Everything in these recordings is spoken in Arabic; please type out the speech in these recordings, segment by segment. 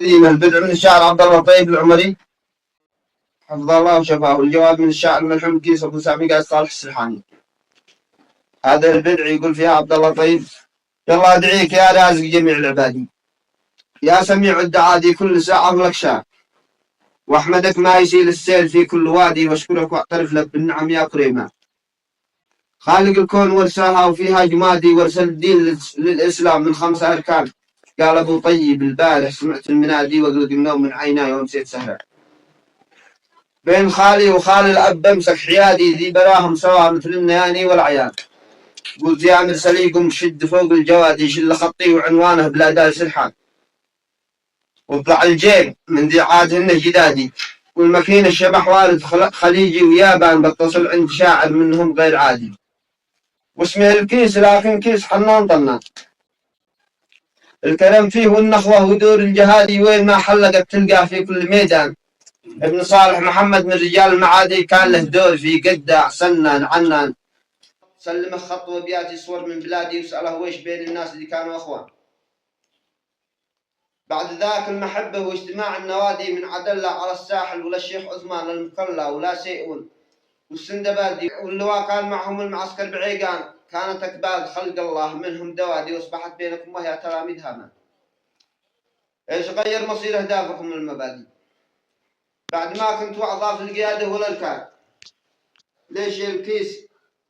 البدع من الشاعر عبد الله طيب العمري حفظه الله وشفاه. الجواب من الشاعر الملحوم قيس أبو سامي قال صالح السرحاني. هذا البدع يقول فيها عبد الله طيب: يلا أدعيك يا رازق جميع العباد، يا سميع الدعادي كل ساعة لك شاء، وأحمدك ما يسيل السيل في كل وادي، واشكرك واعترف لك بالنعم يا كريما. خالق الكون وارسلها وفيها جمادي، وارسل الدين للإسلام من 5 أركان. قال أبو طيب البارح سمعت المنادي، وقلق النوم من عيناي ونسيت سهرة. بين خالي وخالي الأب بمسك حيادي، ذي براهم سوا مثل النياني والعيال. قلت يا مرسلي قم شد فوق الجوادي، شل خطي وعنوانه بلا دال سرحان، واطلع الجيب من ذي عادهن جدادي، والمكين الشبح وارد خليجي ويابان، بتصل عند شاعر منهم غير عادي. واسمه الكيس لكن كيس حنان طنان، الكلام فيه والنخوة ودور الجهادي، وين ما حلقت تلقاه في كل ميدان. ابن صالح محمد من رجال المعادي، كان له دور في قدع سنان عنان. سلمه خط وبياتي صور من بلادي، وسأله ويش بين الناس اللي كانوا أخوان. بعد ذاك المحبة واجتماع النوادي، من عدلة على الساحل ولا الشيخ عثمان المكلا ولا سيئون والسندبادي، واللواء كان معهم المعسكر بعيقان. كانت أكباد خلق الله منهم دوادي، واصبحت بينكم وهي تلاميذ هامان. ايش غير مصير أهدافكم المبادئ؟ بعد ما كنت وعظا في القيادة والأركان، ليش الكيس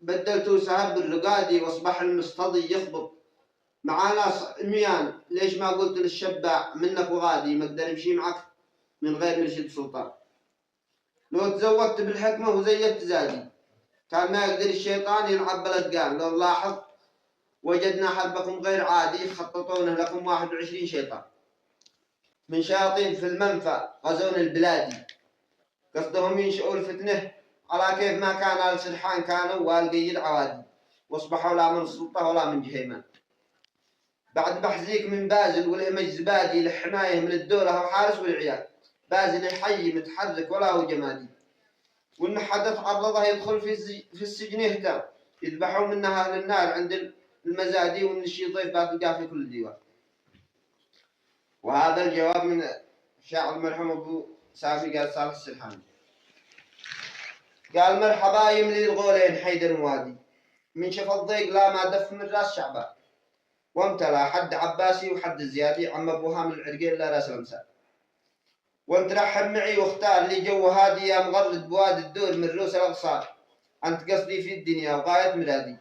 بدلتوا سهب الرقادي، واصبح المستضي يخبط مع ناس عميان؟ ليش ما قلت للشبع منك وغادي، ما اقدر امشي معك من غير مرشد سلطان؟ لو تزودت بالحكمة وزيدت زادي، كان ما يقدر الشيطان يلعب بالأدقان. لو نلاحظ وجدنا حربكم غير عادي، خططونه لكم 21 شيطان من شياطين في المنفى غزون البلادي، قصدهم ينشئوا الفتنة على كيف ما كان آل سرحان كانوا والقيد عوادي، واصبحوا لا من السلطة ولا من جهيمان. بعد بحزيك من بازل والهمج زبادي، لحماية من الدولة وحارس والعيال. بازل الحي متحرك ولا هو جمادي، وإن حدث عرضه يدخل في السجن يهتم، يذبحوا منها أهل النار عند المزادي، وإن الشي ضيف بتلقاه في كل ديوان. وهذا الجواب من الشاعر المرحوم أبو سامي قال صالح السرحاني. قال مرحبا يملي الغولين حيدر موادي، من شف الضيق لا ما دف من راس شعبان، وامتلا حد عباسي وحد الزيادي، عم ابوها من العرقين لا راس الامساء. وانت رحب معي واختار لي جو هادي، يا مغرد بواد الدور من رؤوس الاغصار، انت قصدي في الدنيا وغايه مرادي.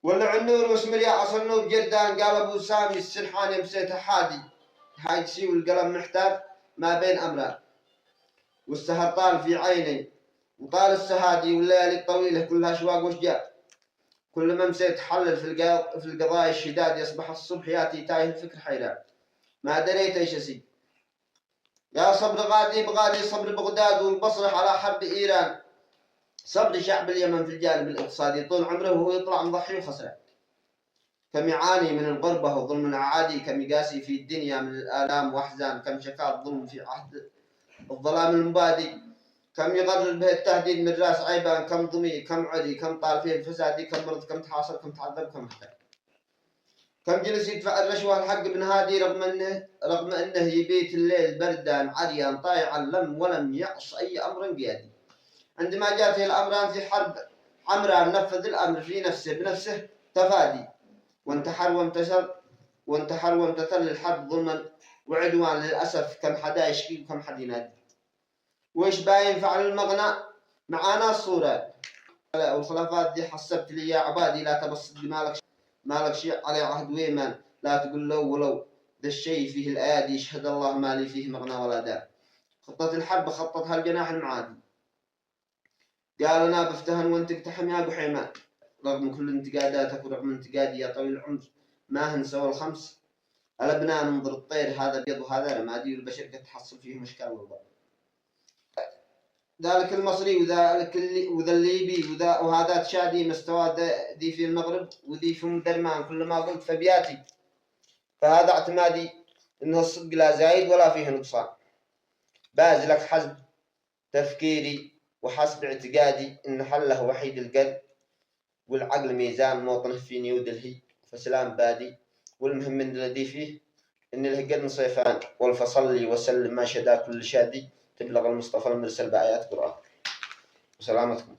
ولع النور واسمر يا عصر نوب جردان، قال ابو سامي السرحاني مسيته حادي، حاجسي والقلم محتار ما بين امران، والسهر طال في عيني وطال السهادي، والليالي الطويله كلها اشواق واشجار. كل ما مسيت حلل في القضايا الشداد، يصبح الصبح ياتي تايه الفكر حيران، ما دريت ايش اسي. يا صبر غادي بغادي صبر بغداد، والبصرة على حرب ايران، صبر شعب اليمن في الجانب الاقتصادي، طول عمره وهو يطلع مضحي وخسران. كم يعاني من الغربة وظلم الأعادي، كم يقاسي في الدنيا من الآلام وأحزان، كم شكا الظلم في عهد الظلام المبادي، كم يغرر به التهديد من راس عيبان، كم ضمي كم عدي كم طال فيه الفسادي، كم مرض كم تحاصر كم تعذب كم احتاج، كم جلس يدفع الرشوة الحق بن هادي، رغم انه يبيت الليل بردان عريان طايعا لم ولم يعص اي امر قيادي. عندما جاته الامران في حرب حمراء، نفذ الامر في نفسه بنفسه تفادي، وانتحر وامتثل الحرب ظلما وعدوان. للاسف كم حدا يشكي وكم حد ينادي، ويش باين فعل المغنى معانا الصورة. والخلافات دي حسبت لي يا عبادي، لا تبص مالك شيء على عهد ويمان، لا تقول له ولو ذا الشيء فيه الأيادي، يشهد الله ما لي فيه مغنى ولا داء. خطة الحرب خطتها الجناح المعادي، قال أنا بفتهن وانت اقتحم يا أبو حيمان، رغم كل انتقاداتك ورغم انتقادي يا طويل العمر، ما هنسوا الخمس الأبناء ننظر الطير، هذا بيض وهذا رمادي، والبشر قد تحصل فيهم أشكال والبعض. ذلك المصري وذا الليبي وهذا تشادي، مستوى ذي في المغرب وذي في مدرمان، كل ما قلت فبياتي، فهذا اعتمادي انه الصدق لا زايد ولا فيه نقصان. بازلك حسب تفكيري وحسب اعتقادي، ان حله وحيد القلب، والعقل ميزان موطنه في نيو دلهي، فسلام بادي، والمهم من الذي فيه إن الهجد صيفان والفصلي وسلم ما شدا كل شادي تبلغ المصطفى المرسل بآيات قرآن. وسلامتكم.